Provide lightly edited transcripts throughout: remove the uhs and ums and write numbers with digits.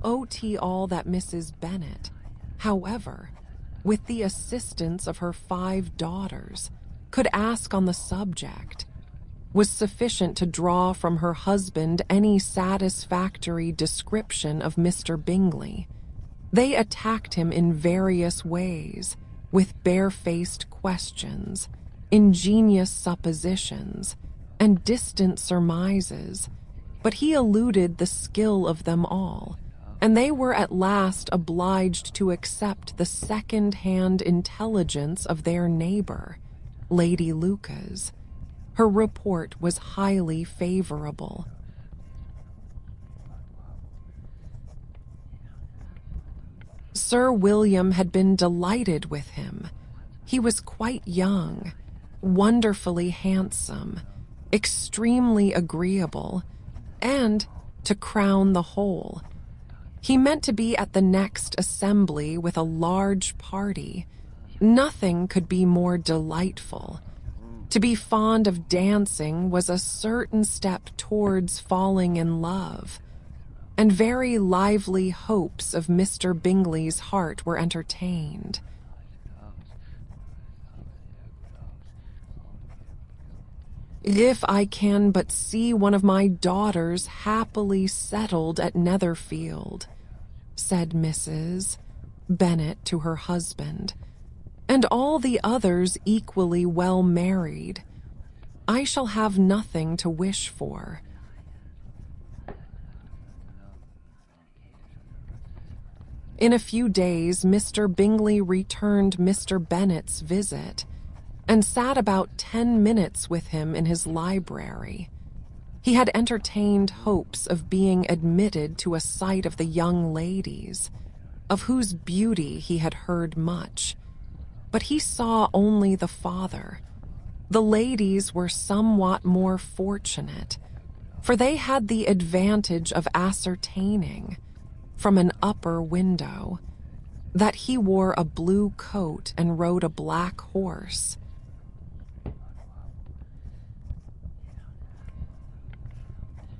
OT all that Mrs. Bennet, however, with the assistance of her 5 daughters, could ask on the subject, was sufficient to draw from her husband any satisfactory description of Mr. Bingley. They attacked him in various ways, with barefaced questions, ingenious suppositions, and distant surmises, but he eluded the skill of them all, and they were at last obliged to accept the second-hand intelligence of their neighbor, Lady Lucas. Her report was highly favorable. Sir William had been delighted with him. He was quite young, wonderfully handsome, extremely agreeable, and, to crown the whole, he meant to be at the next assembly with a large party. Nothing could be more delightful. To be fond of dancing was a certain step towards falling in love, and very lively hopes of Mr. Bingley's heart were entertained. "If I can but see one of my daughters happily settled at Netherfield," said Mrs. Bennet to her husband, "and all the others equally well married, I shall have nothing to wish for." In a few days, Mr. Bingley returned Mr. Bennet's visit, and sat about 10 minutes with him in his library. He had entertained hopes of being admitted to a sight of the young ladies, of whose beauty he had heard much, but he saw only the father. The ladies were somewhat more fortunate, for they had the advantage of ascertaining, from an upper window, that he wore a blue coat and rode a black horse.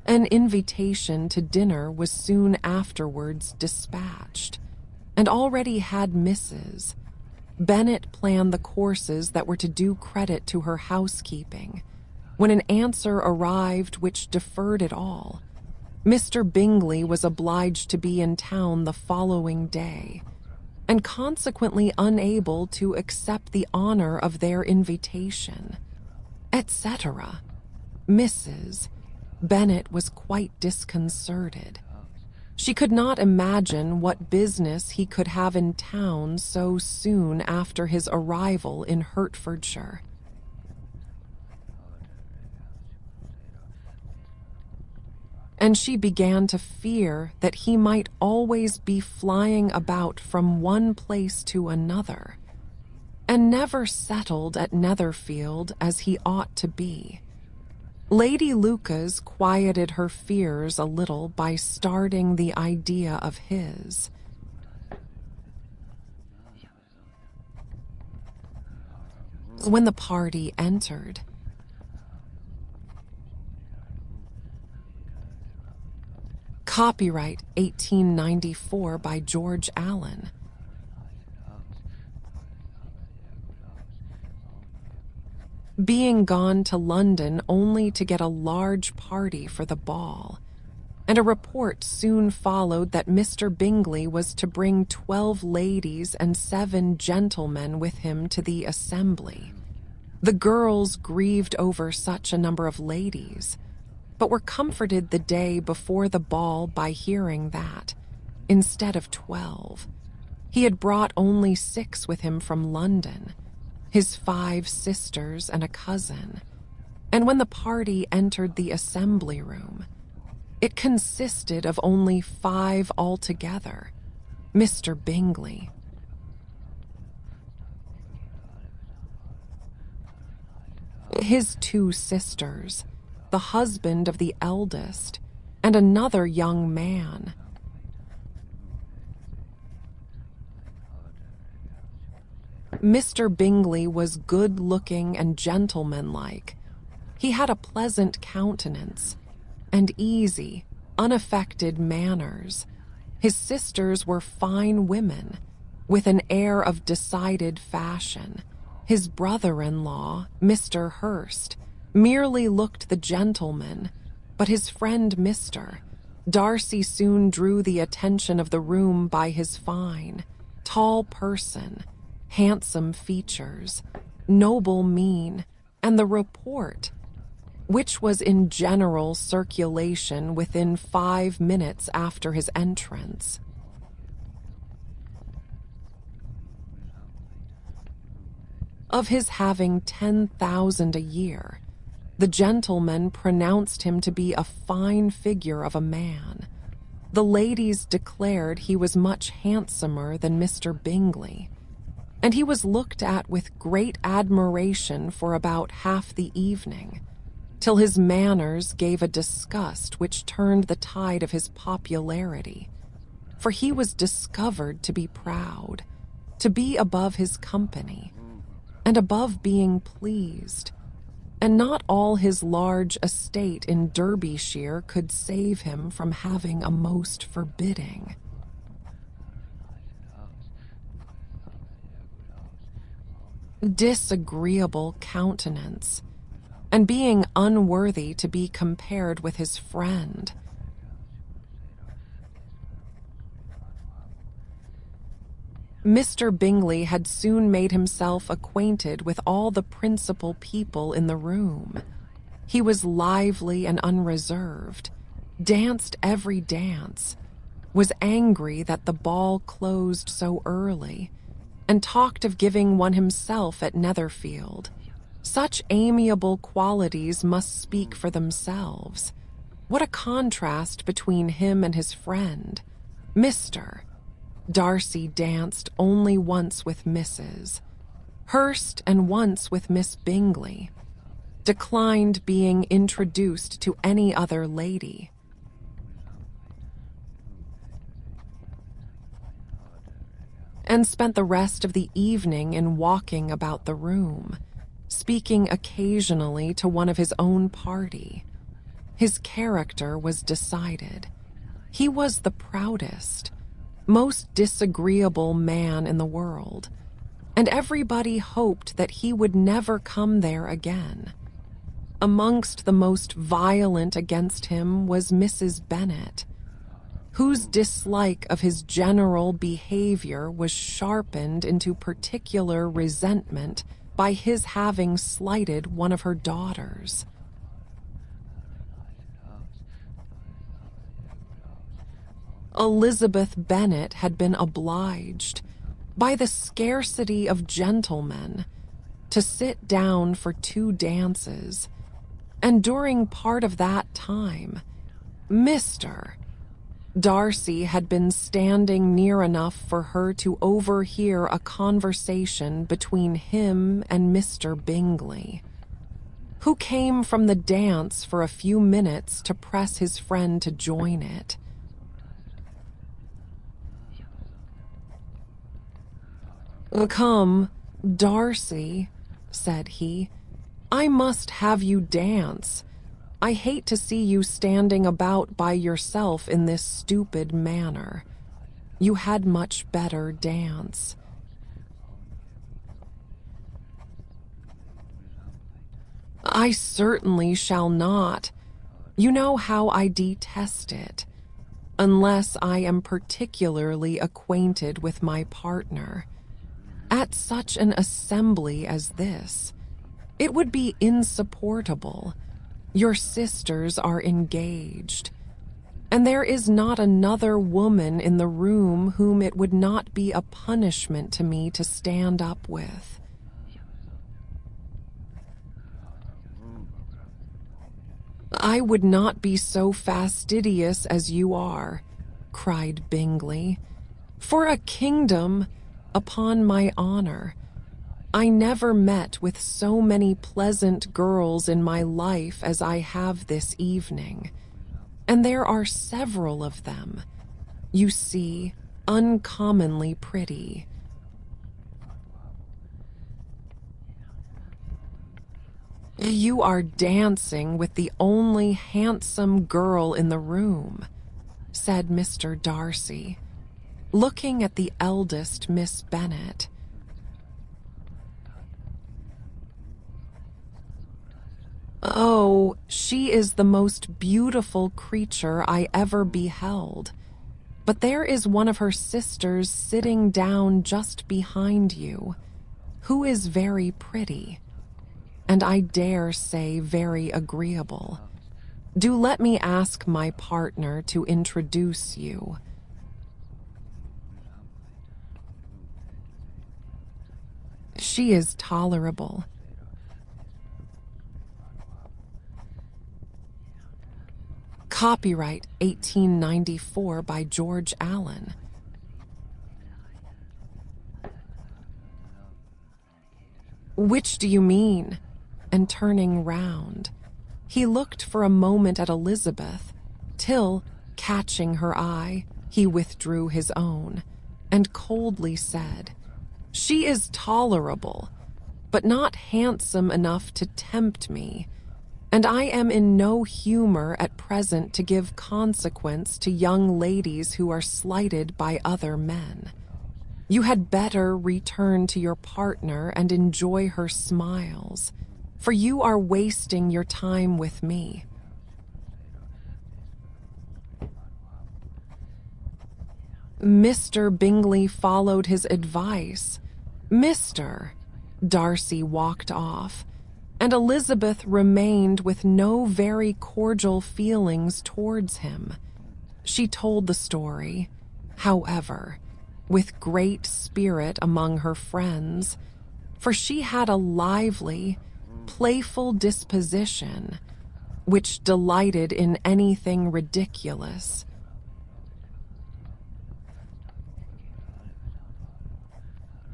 An invitation to dinner was soon afterwards dispatched, and already had Mrs. Bennet planned the courses that were to do credit to her housekeeping, when an answer arrived which deferred it all. Mr. Bingley was obliged to be in town the following day, and consequently unable to accept the honor of their invitation, etc. Mrs. Bennet was quite disconcerted. She could not imagine what business he could have in town so soon after his arrival in Hertfordshire. And she began to fear that he might always be flying about from one place to another, and never settled at Netherfield as he ought to be. Lady Lucas quieted her fears a little by starting the idea of his. When the party entered, copyright 1894 by George Allen. Being gone to London only to get a large party for the ball, and a report soon followed that Mr. Bingley was to bring 12 ladies and 7 gentlemen with him to the assembly. The girls grieved over such a number of ladies, but were comforted the day before the ball by hearing that, instead of 12, he had brought only 6 with him from London, his 5 sisters and a cousin. And when the party entered the assembly room, it consisted of only 5 altogether. Mr. Bingley, his 2 sisters, the husband of the eldest, and another young man. Mr. Bingley was good-looking and gentlemanlike. He had a pleasant countenance, and easy, unaffected manners, His sisters were fine women, with an air of decided fashion. His brother-in-law, Mr. Hurst, merely looked the gentleman, but his friend Mr. Darcy soon drew the attention of the room by his fine, tall person, handsome features, noble mien, and the report, which was in general circulation within 5 minutes after his entrance. Of his having 10,000 a year, the gentleman pronounced him to be a fine figure of a man. The ladies declared he was much handsomer than Mr. Bingley, and he was looked at with great admiration for about half the evening, till his manners gave a disgust which turned the tide of his popularity, for he was discovered to be proud, to be above his company, and above being pleased, and not all his large estate in Derbyshire could save him from having a most forbidding, disagreeable countenance, and being unworthy to be compared with his friend. Mr. Bingley had soon made himself acquainted with all the principal people in the room. He was lively and unreserved, danced every dance, was angry that the ball closed so early, and talked of giving one himself at Netherfield. Such amiable qualities must speak for themselves. What a contrast between him and his friend, Mr. Darcy danced only once with Mrs. Hurst and once with Miss Bingley, declined being introduced to any other lady. And spent the rest of the evening in walking about the room, speaking occasionally to one of his own party. His character was decided. He was the proudest, most disagreeable man in the world, and everybody hoped that he would never come there again. Amongst the most violent against him was Mrs. Bennet, whose dislike of his general behavior was sharpened into particular resentment by his having slighted one of her daughters. Elizabeth Bennet had been obliged, by the scarcity of gentlemen, to sit down for 2 dances, and during part of that time, Mr. Darcy had been standing near enough for her to overhear a conversation between him and Mr. Bingley, who came from the dance for a few minutes to press his friend to join it. "Come, Darcy," said he, "I must have you dance. I hate to see you standing about by yourself in this stupid manner. You had much better dance." "I certainly shall not. You know how I detest it, unless I am particularly acquainted with my partner. At such an assembly as this, it would be insupportable. Your sisters are engaged, and there is not another woman in the room whom it would not be a punishment to me to stand up with." "I would not be so fastidious as you are," cried Bingley. "For a kingdom, upon my honor, I never met with so many pleasant girls in my life as I have this evening, and there are several of them, you see, uncommonly pretty." "You are dancing with the only handsome girl in the room," said Mr. Darcy, looking at the eldest Miss Bennet. "Oh, she is the most beautiful creature I ever beheld. But there is one of her sisters sitting down just behind you, who is very pretty, and I dare say very agreeable. Do let me ask my partner to introduce you." "She is tolerable." Copyright 1894 by George Allen. "Which do you mean?" And turning round, he looked for a moment at Elizabeth, till, catching her eye, he withdrew his own, and coldly said, "She is tolerable, but not handsome enough to tempt me, and I am in no humor at present to give consequence to young ladies who are slighted by other men. You had better return to your partner and enjoy her smiles, for you are wasting your time with me." Mr. Bingley followed his advice. Mr. Darcy walked off, and Elizabeth remained with no very cordial feelings towards him. She told the story, however, with great spirit among her friends, for she had a lively, playful disposition, which delighted in anything ridiculous.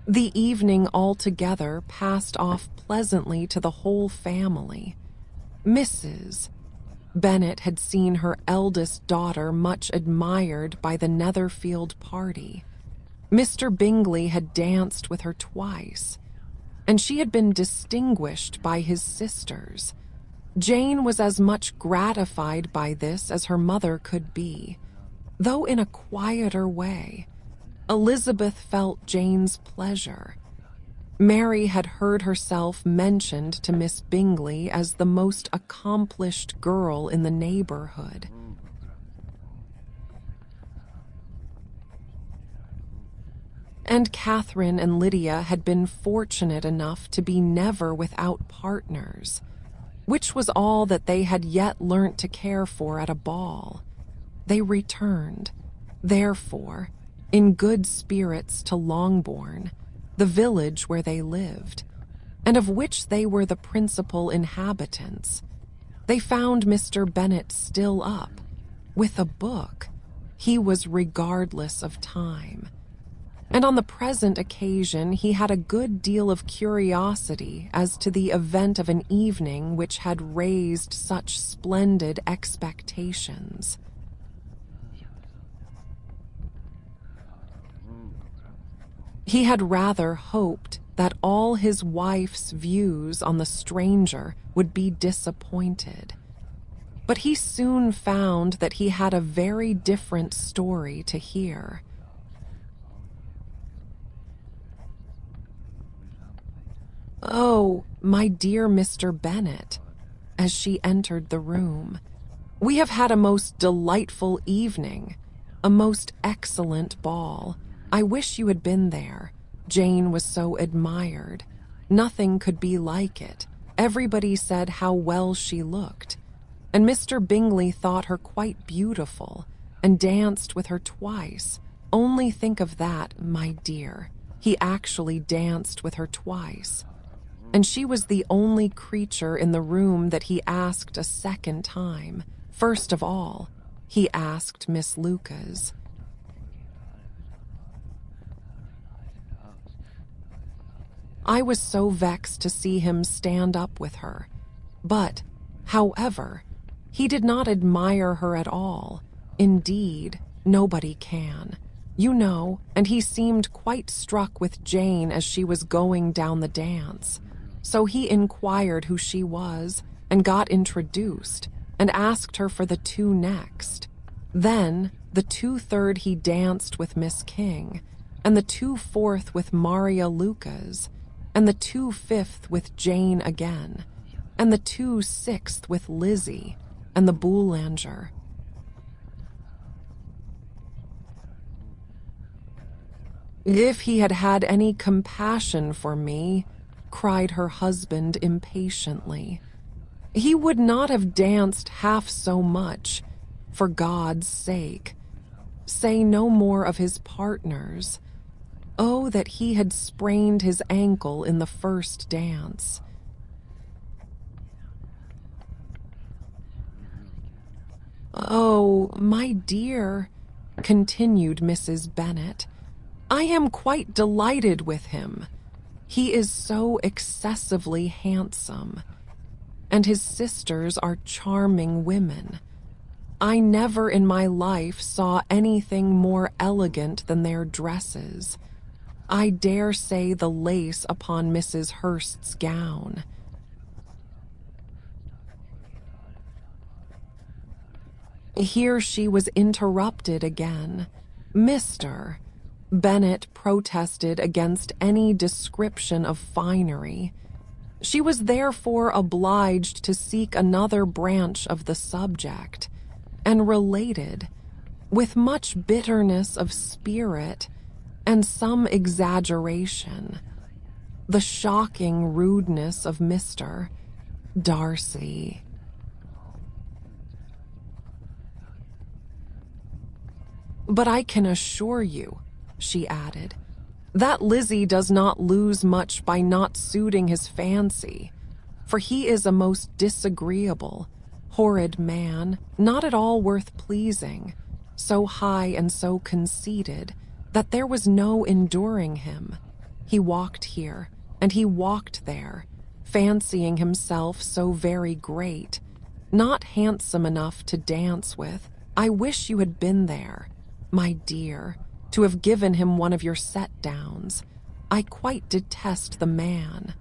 The evening altogether passed off pleasantly to the whole family. Mrs. Bennet had seen her eldest daughter much admired by the Netherfield party. Mr. Bingley had danced with her twice, and she had been distinguished by his sisters. Jane was as much gratified by this as her mother could be, though in a quieter way. Elizabeth felt Jane's pleasure. Mary had heard herself mentioned to Miss Bingley as the most accomplished girl in the neighborhood. And Catherine and Lydia had been fortunate enough to be never without partners, which was all that they had yet learnt to care for at a ball. They returned, therefore, in good spirits to Longbourn, the village where they lived, and of which they were the principal inhabitants. They found Mr. Bennet still up, with a book. He was regardless of time, and on the present occasion he had a good deal of curiosity as to the event of an evening which had raised such splendid expectations. He had rather hoped that all his wife's views on the stranger would be disappointed, but he soon found that he had a very different story to hear. "Oh, my dear Mr. Bennet," as she entered the room, "we have had a most delightful evening, a most excellent ball. I wish you had been there. Jane was so admired. Nothing could be like it. Everybody said how well she looked. And Mr. Bingley thought her quite beautiful, and danced with her twice. Only think of that, my dear. He actually danced with her twice. And she was the only creature in the room that he asked a second time. First of all, he asked Miss Lucas. I was so vexed to see him stand up with her. But, however, he did not admire her at all. Indeed, nobody can. You know, and he seemed quite struck with Jane as she was going down the dance. So he inquired who she was, and got introduced, and asked her for the two next. Then, the 2/3 he danced with Miss King, and the 2/4 with Maria Lucas, and the 2/5 with Jane again, and the 2/6 with Lizzie, and the Boulanger. If he had had any compassion for me, cried her husband impatiently, he would not have danced half so much. For God's sake, say no more of his partners. Oh, that he had sprained his ankle in the first dance. Oh, my dear, continued Mrs. Bennet, I am quite delighted with him. He is so excessively handsome, and his sisters are charming women. I never in my life saw anything more elegant than their dresses. I dare say the lace upon Mrs. Hurst's gown. Here she was interrupted again. Mr. Bennet protested against any description of finery. She was therefore obliged to seek another branch of the subject, and related, with much bitterness of spirit and some exaggeration, the shocking rudeness of Mr. Darcy. But I can assure you, she added, that Lizzie does not lose much by not suiting his fancy, for he is a most disagreeable, horrid man, not at all worth pleasing, so high and so conceited that there was no enduring him. He walked here, and he walked there, fancying himself so very great, not handsome enough to dance with. I wish you had been there, my dear, to have given him one of your set-downs. I quite detest the man.